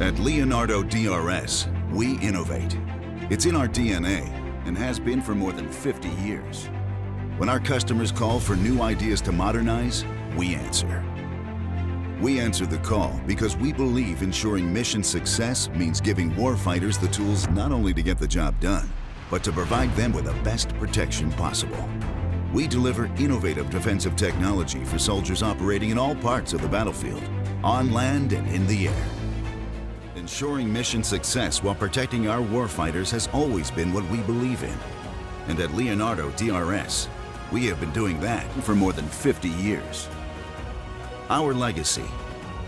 At Leonardo DRS, we innovate. It's in our DNA and has been for more than 50 years. When our customers call for new ideas to modernize, we answer. We answer the call because we believe ensuring mission success means giving warfighters the tools not only to get the job done, but to provide them with the best protection possible. We deliver innovative defensive technology for soldiers operating in all parts of the battlefield, on land and in the air. Ensuring mission success while protecting our warfighters has always been what we believe in. And at Leonardo DRS, we have been doing that for more than 50 years. Our legacy,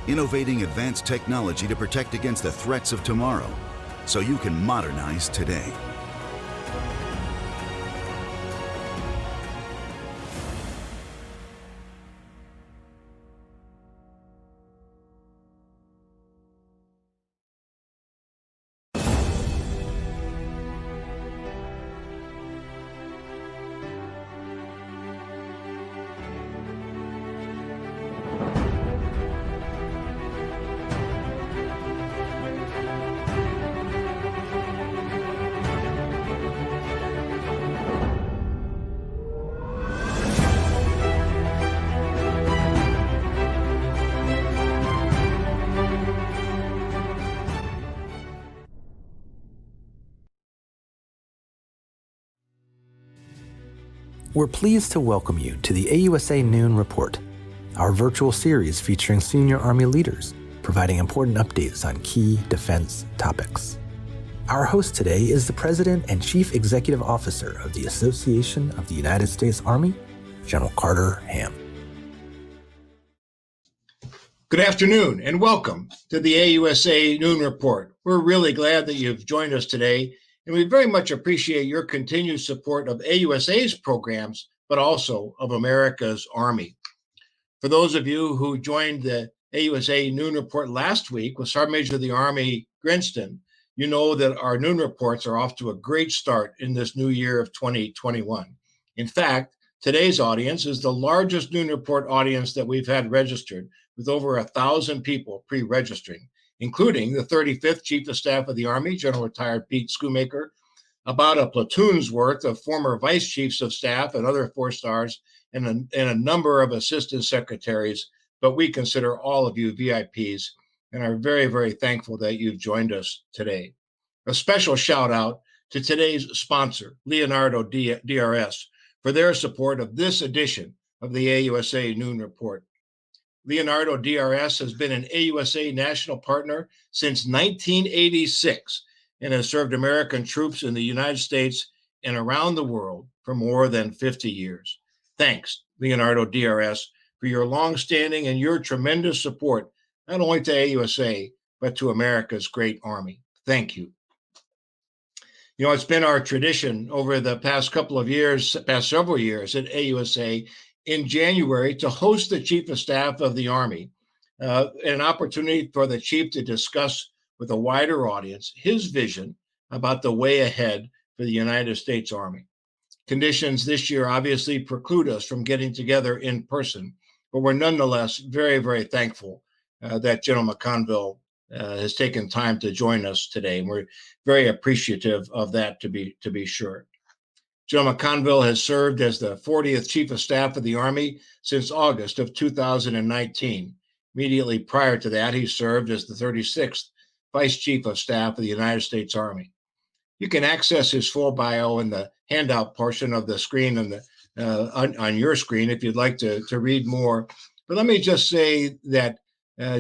innovating advanced technology to protect against the threats of tomorrow, so you can modernize today. We're pleased to welcome you to the AUSA Noon Report, our virtual series featuring senior Army leaders, providing important updates on key defense topics. Our host today is the President and Chief Executive Officer of the Association of the United States Army, General Carter Ham. Good afternoon and welcome to the AUSA Noon Report. We're really glad that you've joined us today, and we very much appreciate your continued support of AUSA's programs, but also of America's Army. For those of you who joined the AUSA Noon Report last week with Sergeant Major of the Army Grinston, you know that our Noon Reports are off to a great start in this new year of 2021. In fact, today's audience is the largest Noon Report audience that we've had registered, with over 1,000 people pre-registering, including the 35th Chief of Staff of the Army, General Retired Pete Schoonmaker, about a platoon's worth of former Vice Chiefs of Staff and other 4-stars, and a number of Assistant Secretaries, but we consider all of you VIPs and are very, very thankful that you've joined us today. A special shout out to today's sponsor, Leonardo DRS, for their support of this edition of the AUSA Noon Report. Leonardo DRS has been an AUSA national partner since 1986 and has served American troops in the United States and around the world for more than 50 years. Thanks, Leonardo DRS, for your longstanding and your tremendous support, not only to AUSA, but to America's great Army. Thank you. You know, it's been our tradition over the past several years at AUSA in January to host the Chief of Staff of the Army, an opportunity for the Chief to discuss with a wider audience his vision about the way ahead for the United States Army. Conditions this year obviously preclude us from getting together in person, but we're nonetheless very, very thankful that General McConville has taken time to join us today, and we're very appreciative of that, to be sure. General McConville has served as the 40th Chief of Staff of the Army since August of 2019. Immediately prior to that, he served as the 36th Vice Chief of Staff of the United States Army. You can access his full bio in the handout portion of the screen on your screen if you'd like to read more. But let me just say that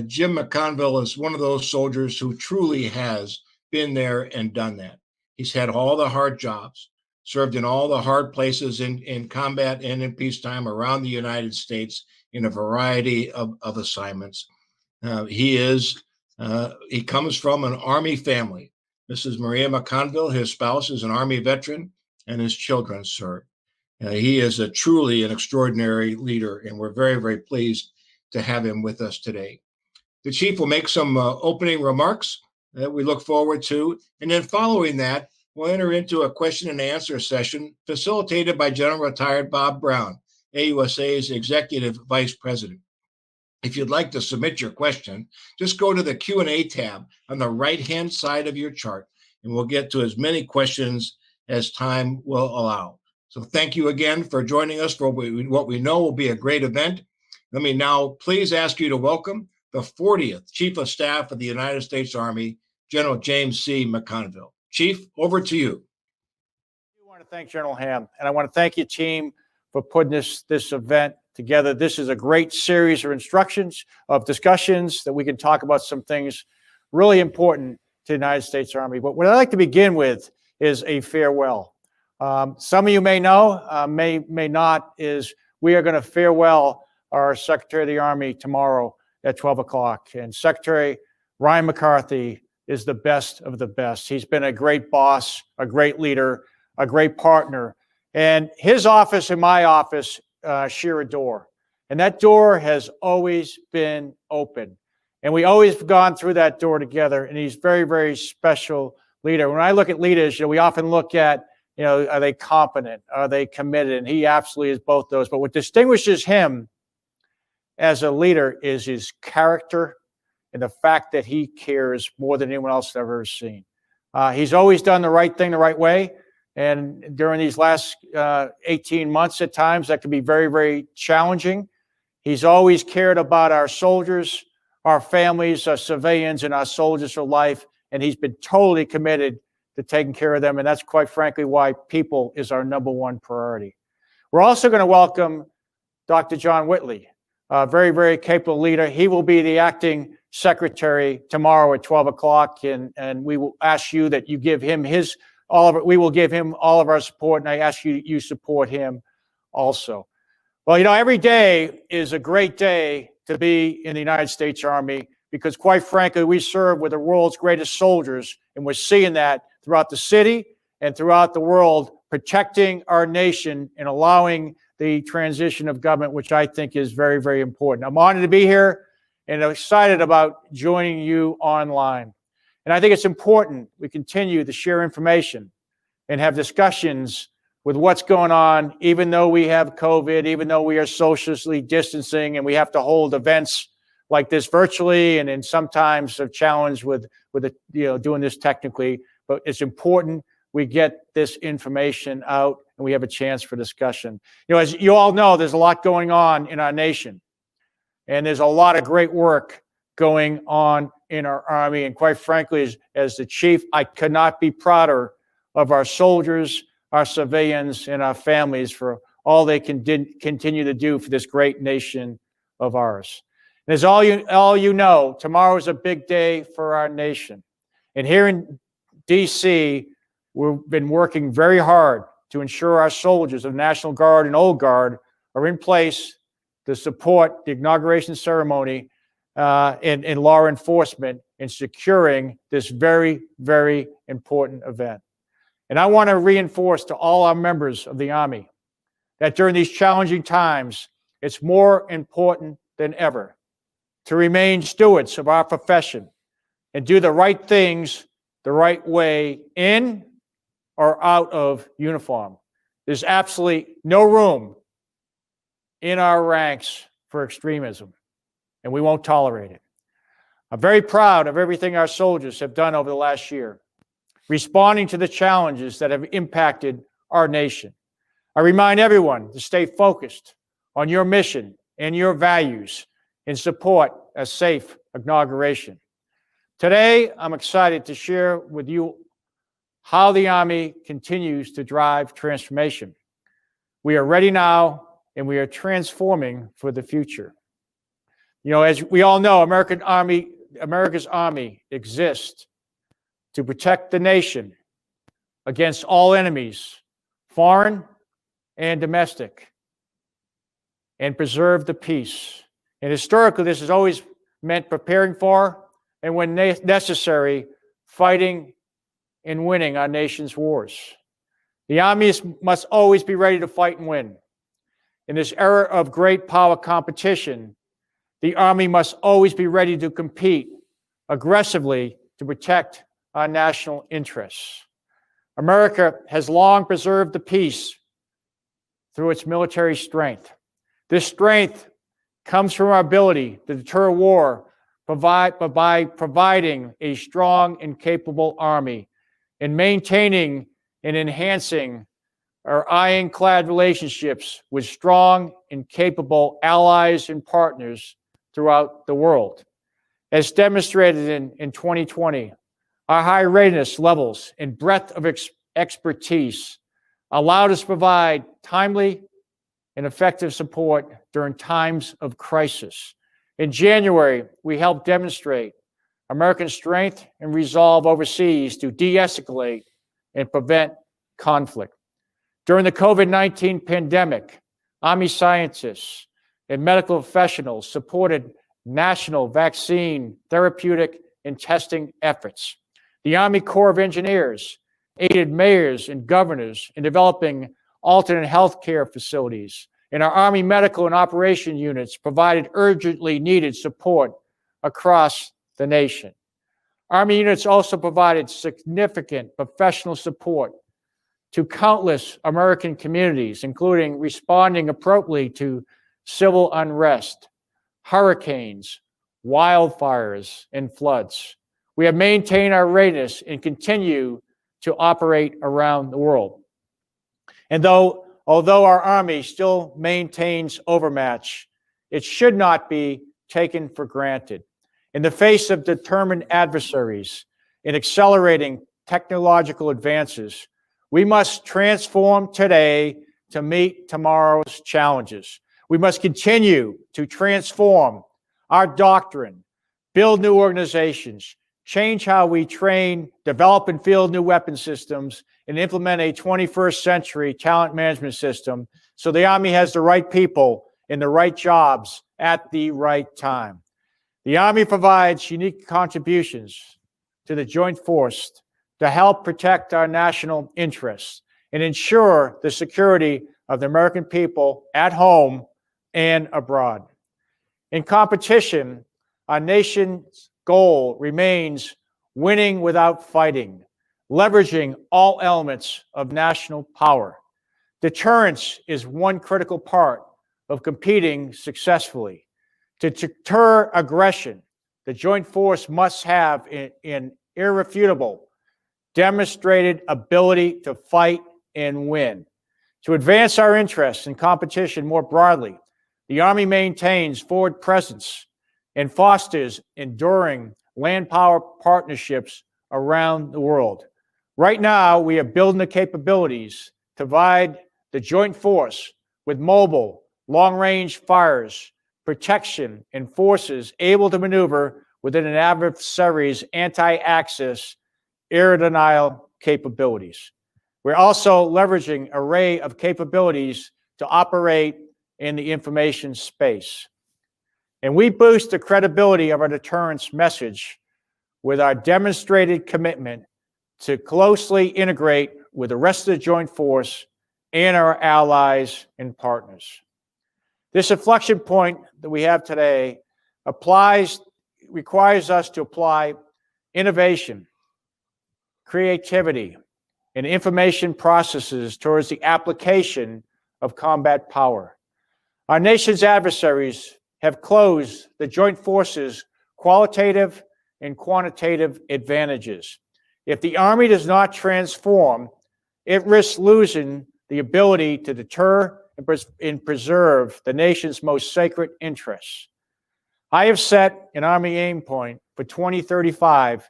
Jim McConville is one of those soldiers who truly has been there and done that. He's had all the hard jobs, served in all the hard places in combat and in peacetime around the United States in a variety of assignments. He comes from an Army family. Mrs. Maria McConville, his spouse, is an Army veteran, and his children serve. He is truly an extraordinary leader, and we're very, very pleased to have him with us today. The Chief will make some opening remarks that we look forward to, and then following that, we'll enter into a question and answer session facilitated by General Retired Bob Brown, AUSA's Executive Vice President. If you'd like to submit your question, just go to the Q&A tab on the right-hand side of your chart, and we'll get to as many questions as time will allow. So thank you again for joining us for what we know will be a great event. Let me now please ask you to welcome the 40th Chief of Staff of the United States Army, General James C. McConville. Chief, over to you. I want to thank General Ham, and I want to thank your team for putting this event together. This is a great series of instructions, of discussions that we can talk about some things really important to the United States Army. But what I'd like to begin with is a farewell. Some of you may know, may not, is we are going to farewell our Secretary of the Army tomorrow at 12 o'clock. And Secretary Ryan McCarthy is the best of the best. He's been a great boss, a great leader, a great partner. And his office and my office share a door. And that door has always been open. And we always have gone through that door together. And he's very, very special leader. When I look at leaders, we often look at, are they competent? Are they committed? And he absolutely is both those. But what distinguishes him as a leader is his character and the fact that he cares more than anyone else I've ever seen. He's always done the right thing the right way. And during these last 18 months at times, that can be very, very challenging. He's always cared about our soldiers, our families, our civilians, and our soldiers for life. And he's been totally committed to taking care of them. And that's quite frankly why people is our number one priority. We're also going to welcome Dr. John Whitley, a very, very capable leader. He will be the acting secretary tomorrow at 12 o'clock. And we will ask you that you give him we will give him all of our support. And I ask you support him also. Well, every day is a great day to be in the United States Army because quite frankly, we serve with the world's greatest soldiers. And we're seeing that throughout the city and throughout the world, protecting our nation and allowing the transition of government, which I think is very, very important. I'm honored to be here and excited about joining you online. And I think it's important we continue to share information and have discussions with what's going on, even though we have COVID, even though we are socially distancing and we have to hold events like this virtually and sometimes a challenge with doing this technically. But it's important we get this information out and we have a chance for discussion. As you all know, there's a lot going on in our nation. And there's a lot of great work going on in our Army. And quite frankly, as the chief, I could not be prouder of our soldiers, our civilians, and our families for all they can continue to do for this great nation of ours. And as all you know, tomorrow is a big day for our nation. And here in D.C., we've been working very hard to ensure our soldiers of National Guard and Old Guard are in place to support the inauguration ceremony in law enforcement in securing this very, very important event. And I want to reinforce to all our members of the Army that during these challenging times, it's more important than ever to remain stewards of our profession and do the right things the right way in or out of uniform. There's absolutely no room in our ranks for extremism, and we won't tolerate it. I'm very proud of everything our soldiers have done over the last year, responding to the challenges that have impacted our nation. I remind everyone to stay focused on your mission and your values and support a safe inauguration. Today, I'm excited to share with you how the Army continues to drive transformation. We are ready now, and we are transforming for the future. As we all know, America's Army exists to protect the nation against all enemies, foreign and domestic, and preserve the peace. And historically, this has always meant preparing for, and when necessary, fighting and winning our nation's wars. The Army must always be ready to fight and win. In this era of great power competition, the Army must always be ready to compete aggressively to protect our national interests. America has long preserved the peace through its military strength. This strength comes from our ability to deter war by providing a strong and capable Army and maintaining and enhancing our ironclad relationships with strong and capable allies and partners throughout the world. As demonstrated in 2020, our high readiness levels and breadth of expertise allowed us to provide timely and effective support during times of crisis. In January, we helped demonstrate American strength and resolve overseas to de-escalate and prevent conflict. During the COVID-19 pandemic, Army scientists and medical professionals supported national vaccine, therapeutic, and testing efforts. The Army Corps of Engineers aided mayors and governors in developing alternate healthcare facilities, and our Army medical and operation units provided urgently needed support across the nation. Army units also provided significant professional support to countless American communities, including responding appropriately to civil unrest, hurricanes, wildfires, and floods. We have maintained our readiness and continue to operate around the world. And although our Army still maintains overmatch, it should not be taken for granted. In the face of determined adversaries and accelerating technological advances, we must transform today to meet tomorrow's challenges. We must continue to transform our doctrine, build new organizations, change how we train, develop and field new weapon systems, and implement a 21st century talent management system so the Army has the right people in the right jobs at the right time. The Army provides unique contributions to the Joint Force to help protect our national interests and ensure the security of the American people at home and abroad. In competition, our nation's goal remains winning without fighting, leveraging all elements of national power. Deterrence is one critical part of competing successfully. To deter aggression, the Joint Force must have an irrefutable, demonstrated ability to fight and win. To advance our interests in competition more broadly, the Army maintains forward presence and fosters enduring land power partnerships around the world. Right now, we are building the capabilities to provide the Joint Force with mobile, long-range fires, protection, and forces able to maneuver within an adversary's anti-access air denial capabilities. We're also leveraging an array of capabilities to operate in the information space. And we boost the credibility of our deterrence message with our demonstrated commitment to closely integrate with the rest of the Joint Force and our allies and partners. This inflection point that we have today requires us to apply innovation, creativity, and information processes towards the application of combat power. Our nation's adversaries have closed the Joint Forces' qualitative and quantitative advantages. If the Army does not transform, it risks losing the ability to deter and preserve the nation's most sacred interests. I have set an Army aim point for 2035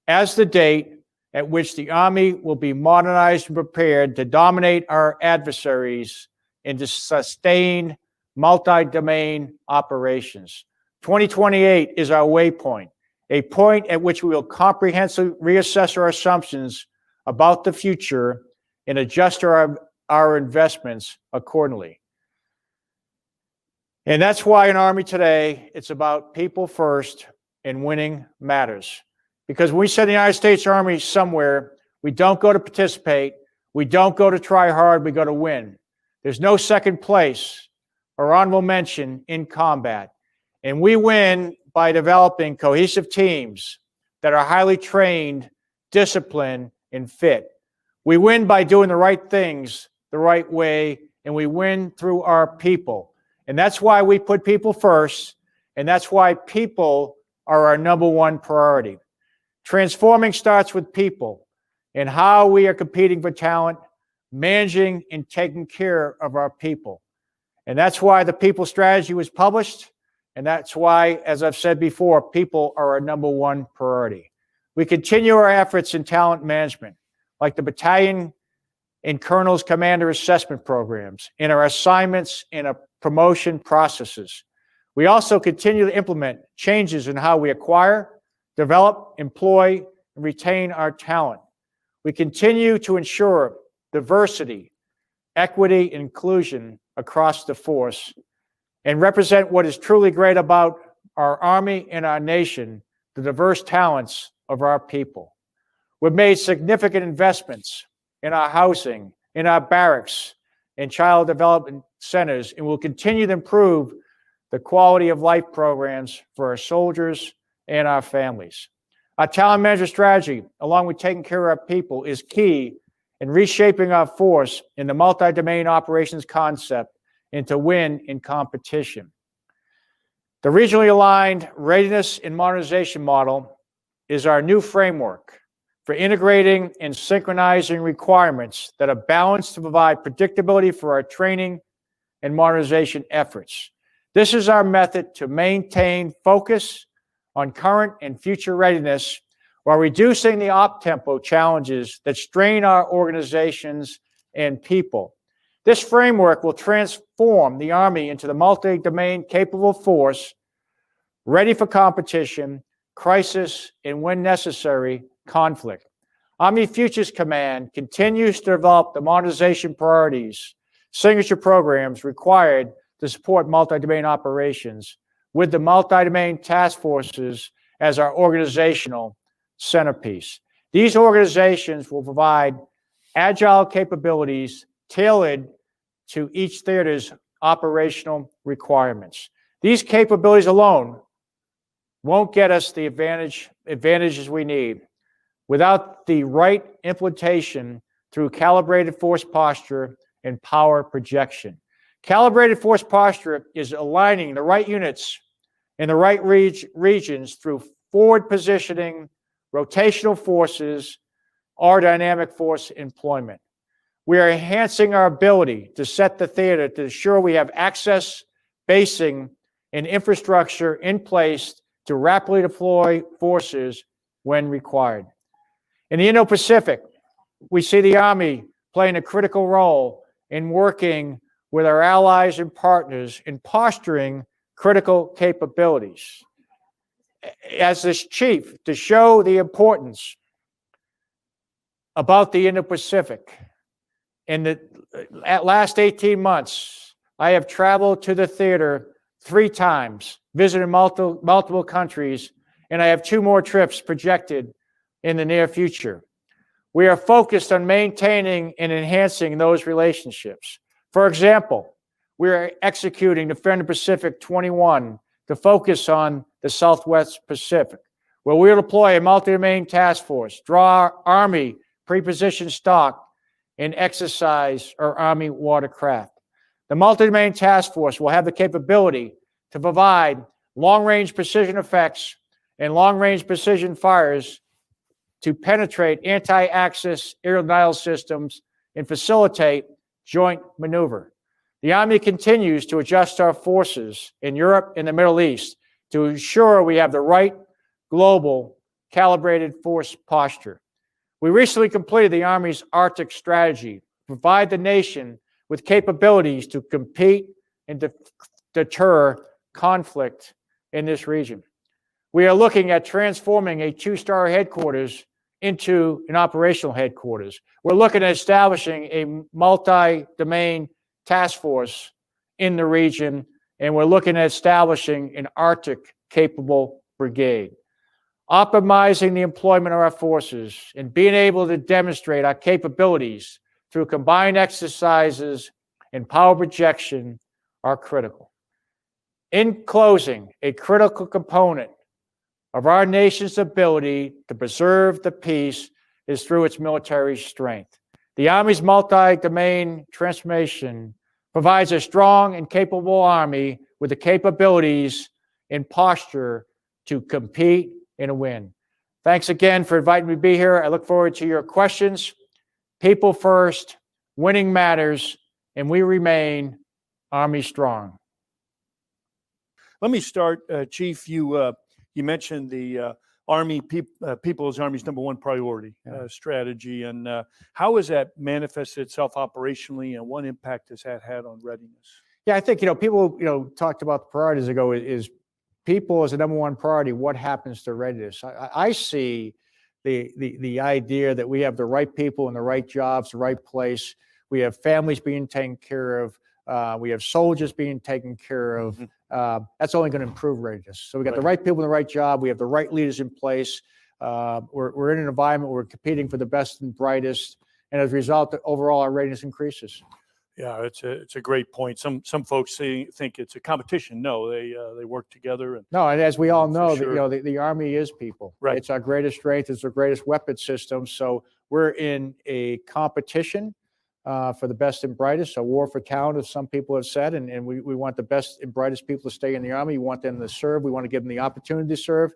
as the date at which the Army will be modernized and prepared to dominate our adversaries and to sustain multi-domain operations. 2028 is our waypoint, a point at which we will comprehensively reassess our assumptions about the future and adjust our investments accordingly. And that's why in Army today, it's about people first and winning matters. Because when we send the United States Army somewhere, we don't go to participate, we don't go to try hard, we go to win. There's no second place or honorable mention in combat. And we win by developing cohesive teams that are highly trained, disciplined, and fit. We win by doing the right things the right way, and we win through our people. And that's why we put people first, and that's why people are our number one priority. Transforming starts with people and how we are competing for talent, managing and taking care of our people. And that's why the people strategy was published. And that's why, as I've said before, people are our number one priority. We continue our efforts in talent management, like the battalion and colonel's commander assessment programs, in our assignments and our promotion processes. We also continue to implement changes in how we acquire, develop, employ, and retain our talent. We continue to ensure diversity, equity, and inclusion across the force, and represent what is truly great about our Army and our nation, the diverse talents of our people. We've made significant investments in our housing, in our barracks, and child development centers, and will continue to improve the quality of life programs for our soldiers and our families. Our talent management strategy, along with taking care of our people, is key in reshaping our force in the multi-domain operations concept and to win in competition. The regionally aligned readiness and modernization model is our new framework for integrating and synchronizing requirements that are balanced to provide predictability for our training and modernization efforts. This is our method to maintain focus on current and future readiness while reducing the op-tempo challenges that strain our organizations and people. This framework will transform the Army into the multi-domain capable force, ready for competition, crisis, and when necessary, conflict. Army Futures Command continues to develop the modernization priorities, signature programs required to support multi-domain operations, with the multi-domain task forces as our organizational centerpiece. These organizations will provide agile capabilities tailored to each theater's operational requirements. These capabilities alone won't get us the advantages we need without the right implementation through calibrated force posture and power projection. Calibrated force posture is aligning the right units in the right regions through forward positioning, rotational forces, or dynamic force employment. We are enhancing our ability to set the theater to ensure we have access, basing, and infrastructure in place to rapidly deploy forces when required. In the Indo-Pacific, we see the Army playing a critical role in working with our allies and partners in posturing critical capabilities. As this chief, to show the importance about the Indo-Pacific, in the last 18 months, I have traveled to the theater 3 times, visited multiple countries, and I have 2 more trips projected in the near future. We are focused on maintaining and enhancing those relationships. For example, we are executing Defender Pacific 21 to focus on the Southwest Pacific, where we'll deploy a multi-domain task force, draw our Army pre-positioned stock, and exercise our Army watercraft. The multi-domain task force will have the capability to provide long-range precision effects and long-range precision fires to penetrate anti-axis aerial denial systems and facilitate joint maneuver. The Army continues to adjust our forces in Europe and the Middle East to ensure we have the right global calibrated force posture. We recently completed the Army's Arctic strategy to provide the nation with capabilities to compete and deter conflict in this region. We are looking at transforming a 2-star headquarters into an operational headquarters. We're looking at establishing a multi-domain task force in the region, and we're looking at establishing an Arctic capable brigade. Optimizing the employment of our forces and being able to demonstrate our capabilities through combined exercises and power projection are critical. In closing, a critical component of our nation's ability to preserve the peace is through its military strength. The Army's multi-domain transformation provides a strong and capable Army with the capabilities and posture to compete and win. Thanks again for inviting me to be here. I look forward to your questions. People first, winning matters, and we remain Army strong. Let me start, Chief. You mentioned the Army people as Army's number one priority strategy, and how has that manifested itself operationally, and what impact has that had on readiness? Yeah, I think people talked about the priorities ago. Is people as the number one priority? What happens to readiness? I see the idea that we have the right people in the right jobs, the right place. We have families being taken care of. We have soldiers being taken care of. That's only going to improve readiness. So we got the right people in the right job. We have the right leaders in place. We're in an environment where we're competing for the best and brightest, and as a result, overall our readiness increases. Yeah, it's a great point. Some folks think it's a competition. No, they work together. And as we all know, sure. the Army is people. Right. It's our greatest strength. It's our greatest weapon system. So we're in a competition for the best and brightest, a war for talent, as some people have said, and we want the best and brightest people to stay in the Army. We want them to serve. We want to give them the opportunity to serve,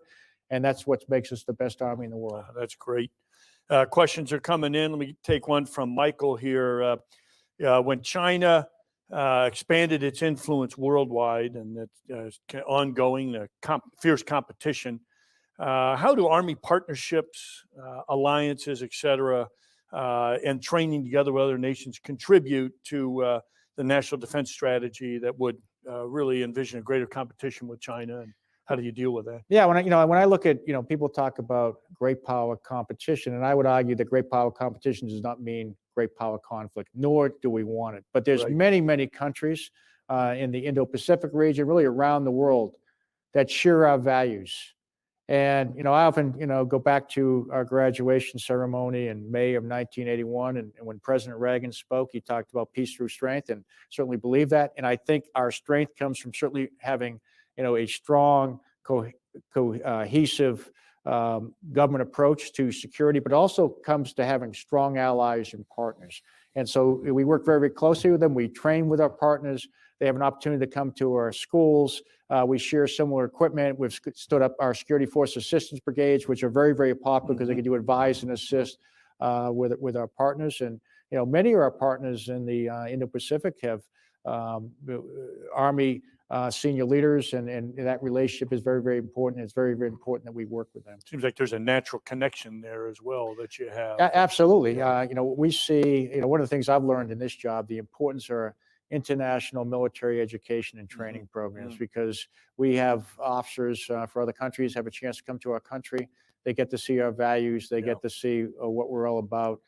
and that's what makes us the best Army in the world. That's great. Questions are coming in. Let me take one from Michael here. When China expanded its influence worldwide and it's ongoing fierce competition, how do Army partnerships, alliances, et cetera, and training together with other nations contribute to the national defense strategy that would really envision a greater competition with China? And how do you deal with that? Yeah, when I look at people talk about great power competition, and I would argue that great power competition does not mean great power conflict, nor do we want it. But there's many countries in the Indo-Pacific region, really around the world, that share our values. And I often go back to our graduation ceremony in May of 1981, and when President Reagan spoke, he talked about peace through strength, and certainly believe that. And I think our strength comes from certainly having a strong, cohesive government approach to security, but also comes to having strong allies and partners. And so we work very, very closely with them. We train with our partners. They have an opportunity to come to our schools. We share similar equipment. We've stood up our security force assistance brigades, which are very, very popular because they can do advise and assist with our partners. And many of our partners in the Indo-Pacific have Army senior leaders, and that relationship is very, very important. It's very, very important that we work with them. Seems like there's a natural connection there as well that you have. Absolutely. We see, one of the things I've learned in this job, the importance of international military education and training programs, because we have officers for other countries have a chance to come to our country. They get to see our values. They get to see what we're all about.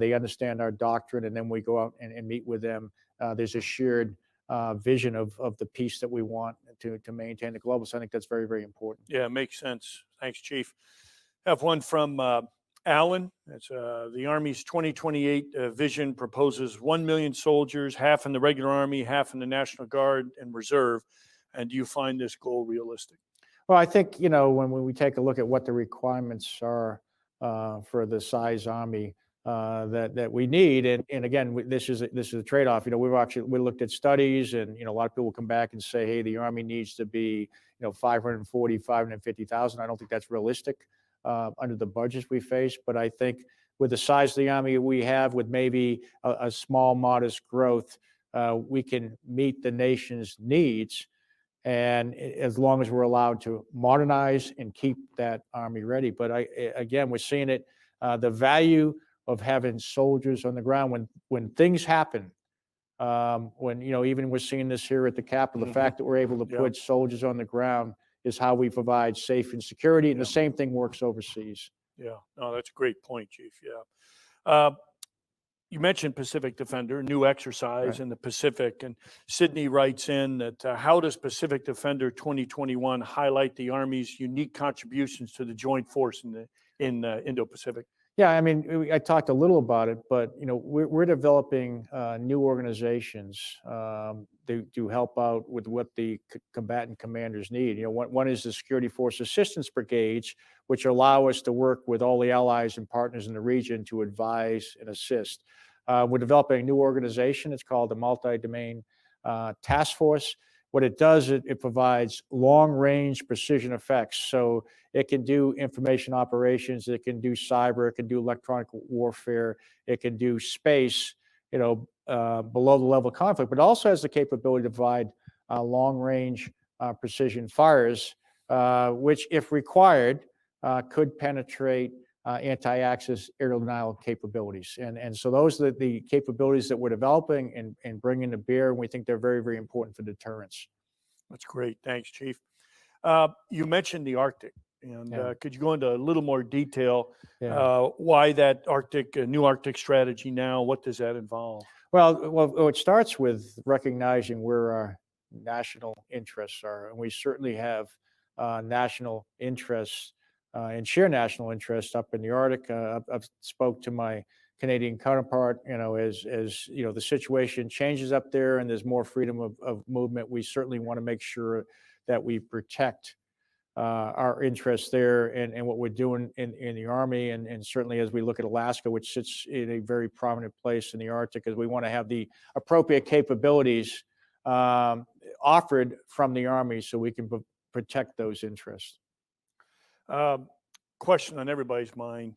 They understand our doctrine, and then we go out and meet with them. There's a shared vision of the peace that we want to maintain the global. So I think that's very, very important. Yeah, makes sense. Thanks, Chief. I have one from Alan. It's the Army's 2028 vision proposes 1 million soldiers, half in the regular Army, half in the National Guard and Reserve. And do you find this goal realistic? Well, I think, when we take a look at what the requirements are for the size Army that we need, and again, this is a trade-off. We looked at studies, and a lot of people come back and say, hey, the Army needs to be 540, 550,000. I don't think that's realistic under the budgets we face, but I think with the size of the Army we have, with maybe a small, modest growth, we can meet the nation's needs. And as long as we're allowed to modernize and keep that Army ready. But again, we're seeing it, the value of having soldiers on the ground when things happen, even we're seeing this here at the Capitol, the fact that we're able to put soldiers on the ground is how we provide safe and security. And the same thing works overseas. Yeah, no, that's a great point, Chief. Yeah. You mentioned Pacific Defender, new exercise in the Pacific, and Sydney writes in that how does Pacific Defender 2021 highlight the Army's unique contributions to the joint force in Indo-Pacific? Yeah, I talked a little about it, but we're developing new organizations to help out with what the combatant commanders need. One is the Security Force Assistance Brigades, which allow us to work with all the allies and partners in the region to advise and assist. We're developing a new organization. It's called the Multi-Domain Task Force. What it does, it provides long-range precision effects. So it can do information operations, it can do cyber, it can do electronic warfare, it can do space, below the level of conflict, but also has the capability to provide long-range precision fires, which, if required, could penetrate anti-access air denial capabilities. And so those are the capabilities that we're developing and bringing to bear, and we think they're very, very important for deterrence. That's great. Thanks, Chief. You mentioned the Arctic, and could you go into a little more detail why that new Arctic strategy now? What does that involve? Well, it starts with recognizing where our national interests are, and we certainly have national interests and share national interests up in the Arctic. I've spoke to my Canadian counterpart, as the situation changes up there and there's more freedom of movement, we certainly want to make sure that we protect our interests there and what we're doing in the Army. And certainly as we look at Alaska, which sits in a very prominent place in the Arctic, is we want to have the appropriate capabilities offered from the Army so we can protect those interests. Question on everybody's mind,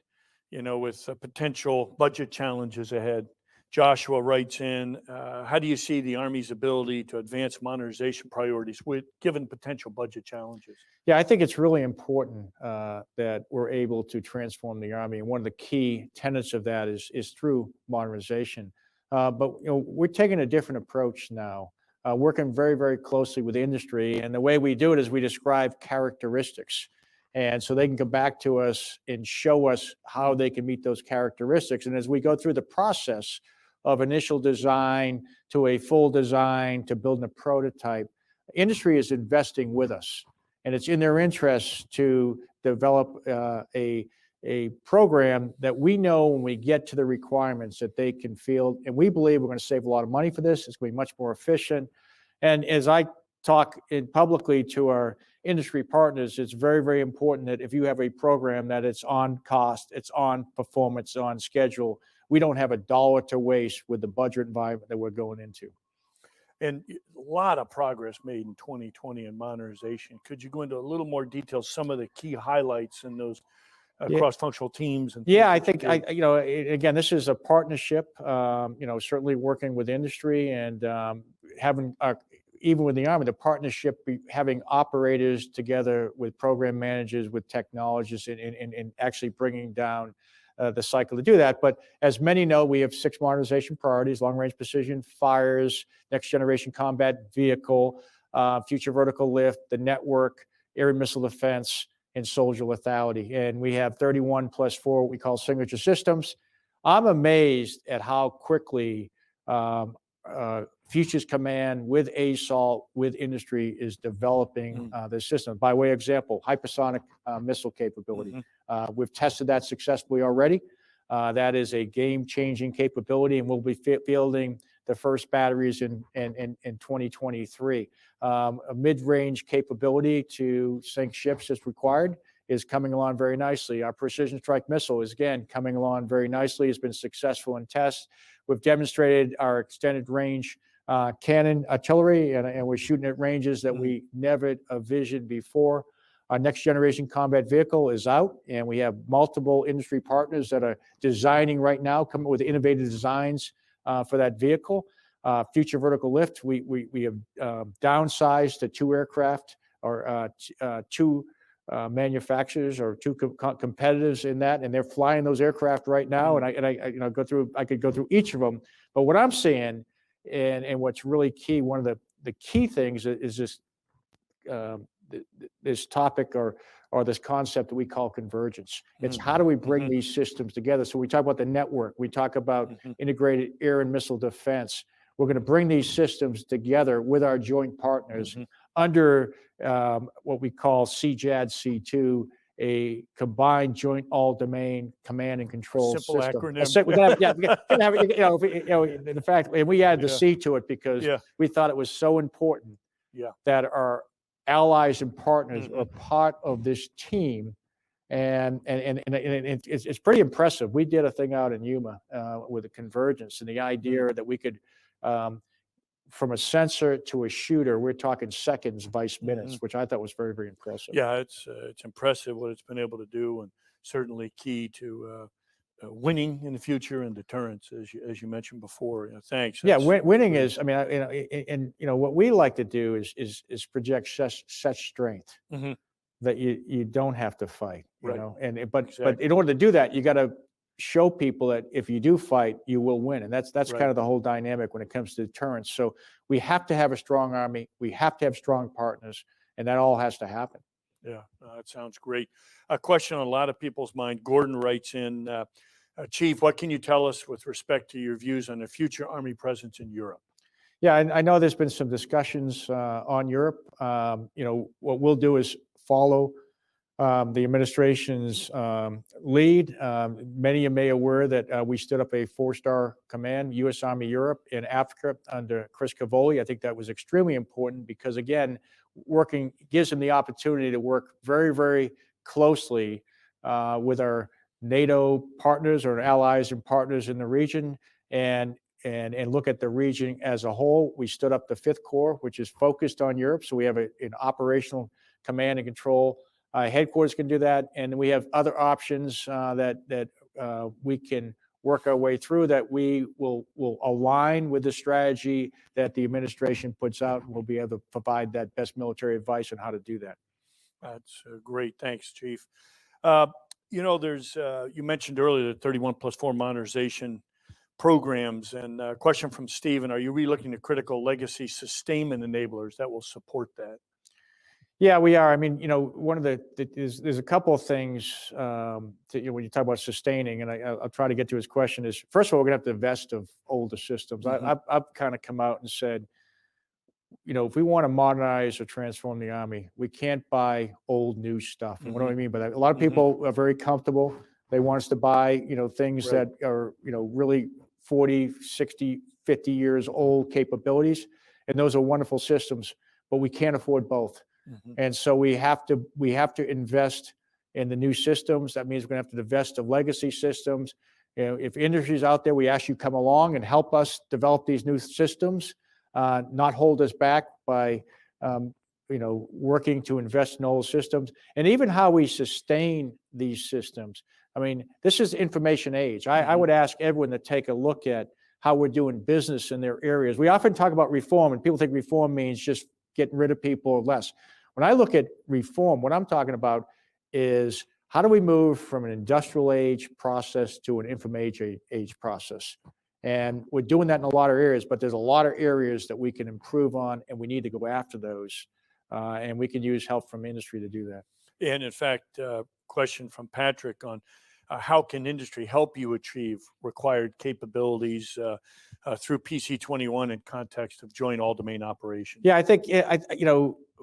with potential budget challenges ahead. Joshua writes in, how do you see the Army's ability to advance modernization priorities given potential budget challenges? Yeah, I think it's really important that we're able to transform the Army. And one of the key tenets of that is through modernization. But we're taking a different approach now, working very, very closely with industry. And the way we do it is we describe characteristics. And so they can come back to us and show us how they can meet those characteristics. And as we go through the process of initial design to a full design to building a prototype, industry is investing with us. And it's in their interest to develop a program that we know when we get to the requirements that they can field. And we believe we're going to save a lot of money for this. It's going to be much more efficient. And as I talk publicly to our industry partners, it's very, very important that if you have a program that it's on cost, it's on performance, on schedule, we don't have a dollar to waste with the budget environment that we're going into. And a lot of progress made in 2020 in modernization. Could you go into a little more detail, some of the key highlights in those cross-functional teams? And I think, again, this is a partnership, certainly working with industry and having even with the Army, the partnership, having operators together with program managers, with technologists, and actually bringing down the cycle to do that. But as many know, we have 6 modernization priorities: long-range precision fires, next-generation combat vehicle, future vertical lift, the network, air and missile defense, and soldier lethality. And we have 31 plus 4 what we call signature systems. I'm amazed at how quickly Futures Command with ASALT, with industry, is developing the system. By way of example, hypersonic missile capability. We've tested that successfully already. That is a game-changing capability, and we'll be fielding the first batteries in 2023. A mid-range capability to sink ships as required is coming along very nicely. Our precision strike missile is, again, coming along very nicely. It's been successful in tests. We've demonstrated our extended range cannon artillery, and we're shooting at ranges that we never envisioned before. Our next generation combat vehicle is out, and we have multiple industry partners that are designing right now, coming with innovative designs for that vehicle. Future vertical lift, we have downsized to 2 aircraft or 2 manufacturers or 2 competitors in that, and they're flying those aircraft right now. And I could go through each of them, but what I'm seeing and what's really key, one of the key things is this this topic or this concept that we call convergence. It's how do we bring these systems together? So we talk about the network, we talk about integrated air and missile defense. We're going to bring these systems together with our joint partners under what we call CJAD C2, a combined joint all-domain command and control Simple system. acronym. We can have it, in fact, and we added the C to it because we thought it was so important that our allies and partners are part of this team And it's pretty impressive. We did a thing out in Yuma with a convergence, and the idea that we could, from a sensor to a shooter, we're talking seconds, vice minutes, which I thought was very, very impressive. Yeah, it's impressive what it's been able to do, and certainly key to winning in the future and deterrence, as you mentioned before. Thanks. Yeah, That's winning great. is. I mean, and what we like to do is project such strength that you don't have to fight. Right. But in order to do that, you got to show people that if you do fight, you will win, and that's Right. kind of the whole dynamic when it comes to deterrence. So we have to have a strong army. We have to have strong partners, and that all has to happen. Yeah, that sounds great. A question on a lot of people's mind. Gordon writes in, Chief, what can you tell us with respect to your views on the future Army presence in Europe? Yeah, I know there's been some discussions on Europe. What we'll do is follow the administration's lead. Many of you may be aware that we stood up a 4-star command, U.S. Army Europe in Africa under Chris Cavoli. I think that was extremely important because, again, working gives them the opportunity to work very, very closely with our NATO partners or allies and partners in the region and look at the region as a whole. We stood up the 5th Corps, which is focused on Europe. So we have an operational command and control. Headquarters can do that, and we have other options that we can work our way through that we will align with the strategy that the administration puts out, and we'll be able to provide that best military advice on how to do that. That's great. Thanks, Chief. There's you mentioned earlier the 31+4 modernization programs, and a question from Stephen: are you relooking to critical legacy sustainment enablers that will support that? Yeah, we are. I mean, one of there's a couple of things when you talk about sustaining, and I'll try to get to his question. Is first of all, we're gonna have to divest of older systems. I've kind of come out and said, if we want to modernize or transform the Army, we can't buy old new stuff. And what do I mean by that? A lot of people are very comfortable. They want us to buy, things Right. that are, really 40, 60, 50 years old capabilities. And those are wonderful systems, but we can't afford both. And so we have to invest in the new systems. That means we're going to have to divest of legacy systems. If industry's out there, we ask you to come along and help us develop these new systems, not hold us back by working to invest in old systems, and even how we sustain these systems. I mean, this is information age. I would ask everyone to take a look at how we're doing business in their areas. We often talk about reform, and people think reform means just getting rid of people or less. When I look at reform, what I'm talking about is how do we move from an industrial age process to an information age process? And we're doing that in a lot of areas, but there's a lot of areas that we can improve on, and we need to go after those. And we can use help from industry to do that. And in fact, question from Patrick on how can industry help you achieve required capabilities through PC-21 in context of joint all-domain operations? Yeah, I think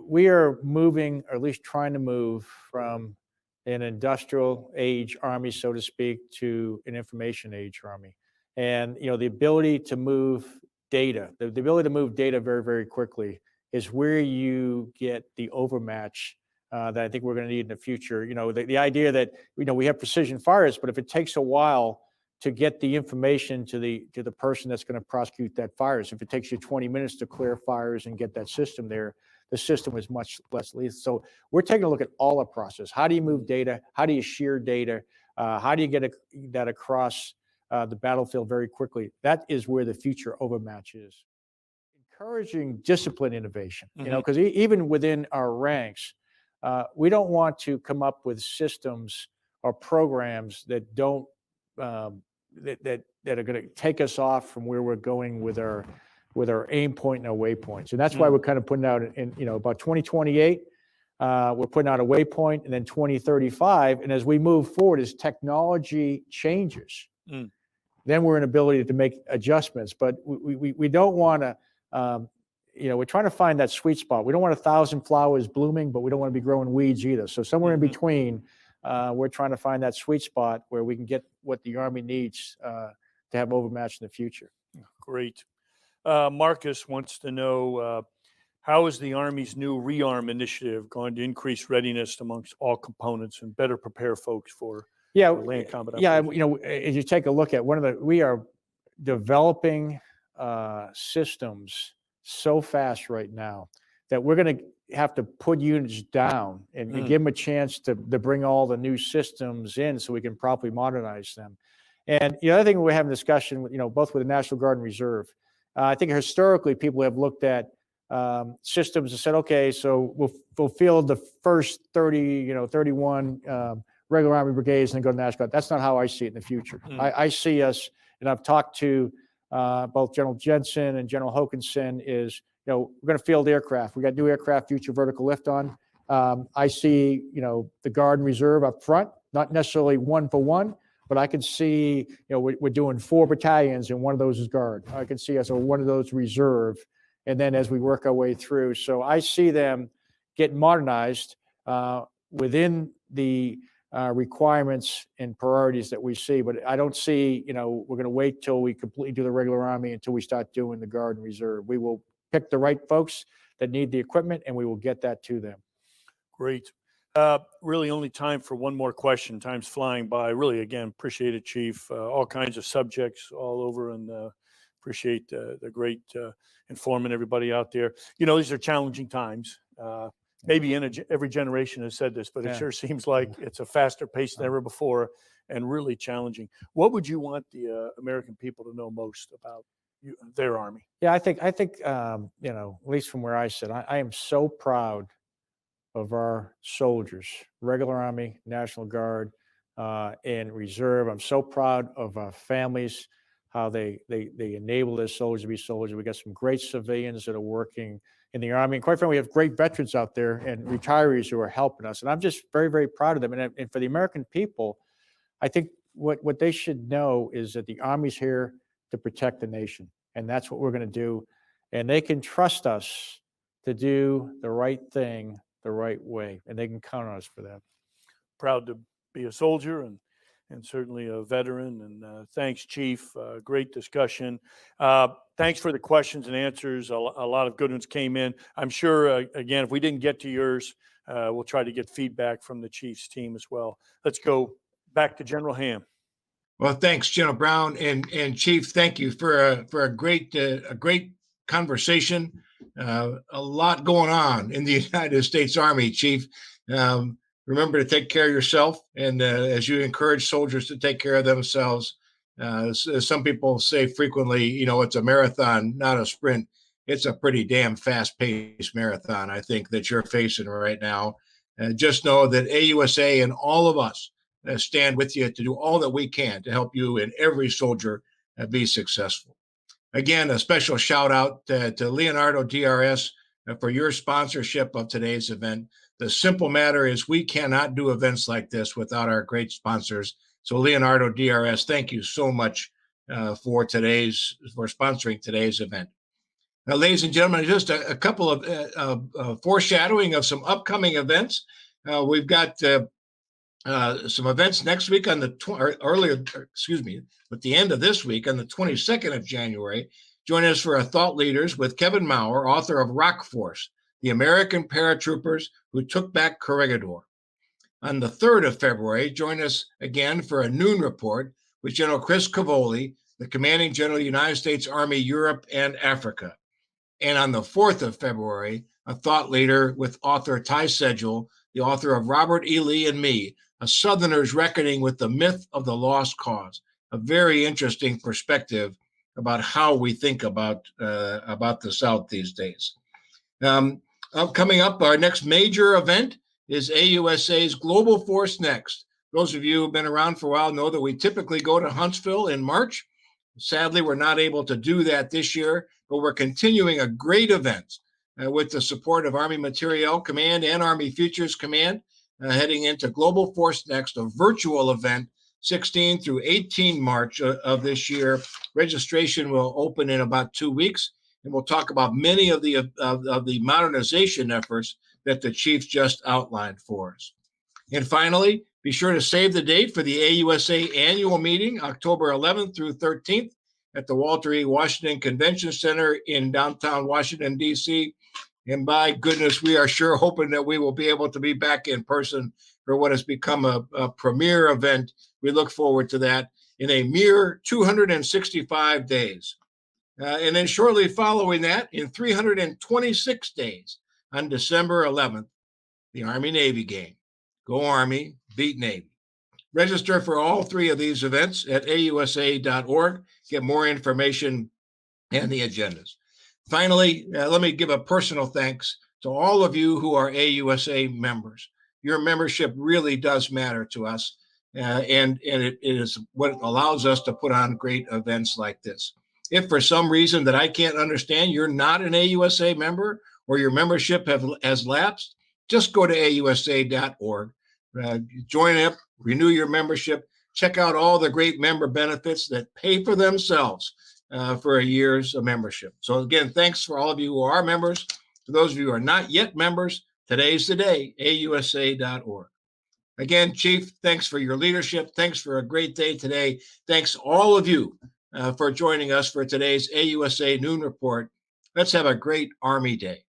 we are moving, or at least trying to move, from an industrial age Army, so to speak, to an information age Army. And the ability to move data, the ability to move data very, very quickly is where you get the overmatch that I think we're going to need in the future. The idea that we have precision fires, but if it takes a while to get the information to the person that's going to prosecute that fires, if it takes you 20 minutes to clear fires and get that system there, the system is much less lethal. So we're taking a look at all the process. How do you move data? How do you share data? How do you get that across the battlefield very quickly? That is where the future overmatch is. Encouraging discipline innovation, because even within our ranks, we don't want to come up with systems or programs that don't that are going to take us off from where we're going with our aim point and our waypoints. And that's why we're kind of putting out in about 2028, we're putting out a waypoint, and then 2035. And as we move forward, as technology changes, then we're in ability to make adjustments. But we don't want to, we're trying to find that sweet spot. We don't want 1,000 flowers blooming, but we don't want to be growing weeds either. So somewhere in between, we're trying to find that sweet spot where we can get what the Army needs to have overmatch in the future. Great. Marcus wants to know, How is the Army's new rearm initiative going to increase readiness amongst all components and better prepare folks for land combat operations? As you take a look at we are developing systems so fast right now that we're going to have to put units down and give them a chance to bring all the new systems in so we can properly modernize them. And the other thing we're having discussion with, both with the National Guard and Reserve, I think historically people have looked at systems and said, okay, so we'll field the first 31 regular Army brigades and then go to National Guard. That's not how I see it in the future. I see us, and I've talked to both General Jensen and General Hokanson, is we're going to field aircraft. We got new aircraft, future vertical lift on. I see the Guard and Reserve up front, not necessarily one for one, but I can see we're doing 4 battalions, and one of those is Guard. I can see us or one of those Reserve, and then as we work our way through. So I see them get modernized within the requirements and priorities that we see, but I don't see, we're going to wait till we completely do the regular Army until we start doing the Guard and Reserve. We will pick the right folks that need the equipment, and we will get that to them. Great. Really only time for one more question. Time's flying by. Really, again, appreciate it, Chief. All kinds of subjects all over, and appreciate the great informing everybody out there. These are challenging times. Maybe every generation has said this, but it sure seems like it's a faster pace than ever before and really challenging. What would you want the American people to know most about their Army? Yeah, I think at least from where I sit, I am so proud of our soldiers, regular Army, National Guard, and Reserve. I'm so proud of our families, how they enable their soldiers to be soldiers. We got some great civilians that are working in the Army. And quite frankly, we have great veterans out there and retirees who are helping us. And I'm just very, very proud of them. And for the American people, I think what they should know is that the Army's here to protect the nation. And that's what we're going to do. And they can trust us to do the right thing the right way. And they can count on us for that. Proud to be a soldier and certainly a veteran. And thanks, Chief. Great discussion. Thanks for the questions and answers. A lot of good ones came in. I'm sure, again, if we didn't get to yours, we'll try to get feedback from the Chief's team as well. Let's go back to General Ham. Well, thanks, General Brown and Chief. Thank you for a great conversation. A lot going on in the United States Army, Chief. Remember to take care of yourself, and as you encourage soldiers to take care of themselves, as some people say frequently, it's a marathon, not a sprint. It's a pretty damn fast-paced marathon, I think, that you're facing right now. Just know that AUSA and all of us stand with you to do all that we can to help you and every soldier be successful. Again, a special shout out to Leonardo DRS for your sponsorship of today's event. The simple matter is we cannot do events like this without our great sponsors. So Leonardo DRS, thank you so much for sponsoring today's event. Now, ladies and gentlemen, just a couple of foreshadowing of some upcoming events. We've got some events next week at the end of this week on the 22nd of January. Join us for our thought leaders with Kevin Maurer, author of Rock Force, the American paratroopers who took back Corregidor. On the 3rd of February, join us again for a noon report with General Chris Cavoli, the commanding general of the United States Army, Europe and Africa. And on the 4th of February, a thought leader with author Ty Sedgwill, the author of Robert E. Lee and Me, A Southerner's Reckoning with the Myth of the Lost Cause. A very interesting perspective about how we think about the South these days. Coming up, our next major event is AUSA's Global Force Next. Those of you who have been around for a while know that we typically go to Huntsville in March. Sadly, we're not able to do that this year, but we're continuing a great event with the support of Army Materiel Command and Army Futures Command, heading into Global Force Next, a virtual event, 16 through 18 March of this year. Registration will open in about 2 weeks, and we'll talk about many of the modernization efforts that the Chief just outlined for us. And finally, be sure to save the date for the AUSA annual meeting, October 11th through 13th at the Walter E. Washington Convention Center in downtown Washington, D.C. And by goodness, we are sure hoping that we will be able to be back in person for what has become a premier event. We look forward to that in a mere 265 days. And then shortly following that, in 326 days, on December 11th, the Army-Navy game. Go Army, beat Navy. Register for all three of these events at ausa.org. Get more information and the agendas. Finally, let me give a personal thanks to all of you who are AUSA members. Your membership really does matter to us, and it is what allows us to put on great events like this. If for some reason that I can't understand, you're not an AUSA member or your membership has lapsed, just go to ausa.org, join up, renew your membership, check out all the great member benefits that pay for themselves for a year's membership. So again, thanks for all of you who are members. For those of you who are not yet members, today's the day, ausa.org. Again, Chief, thanks for your leadership. Thanks for a great day today. Thanks all of you for joining us for today's AUSA Noon Report. Let's have a great Army Day.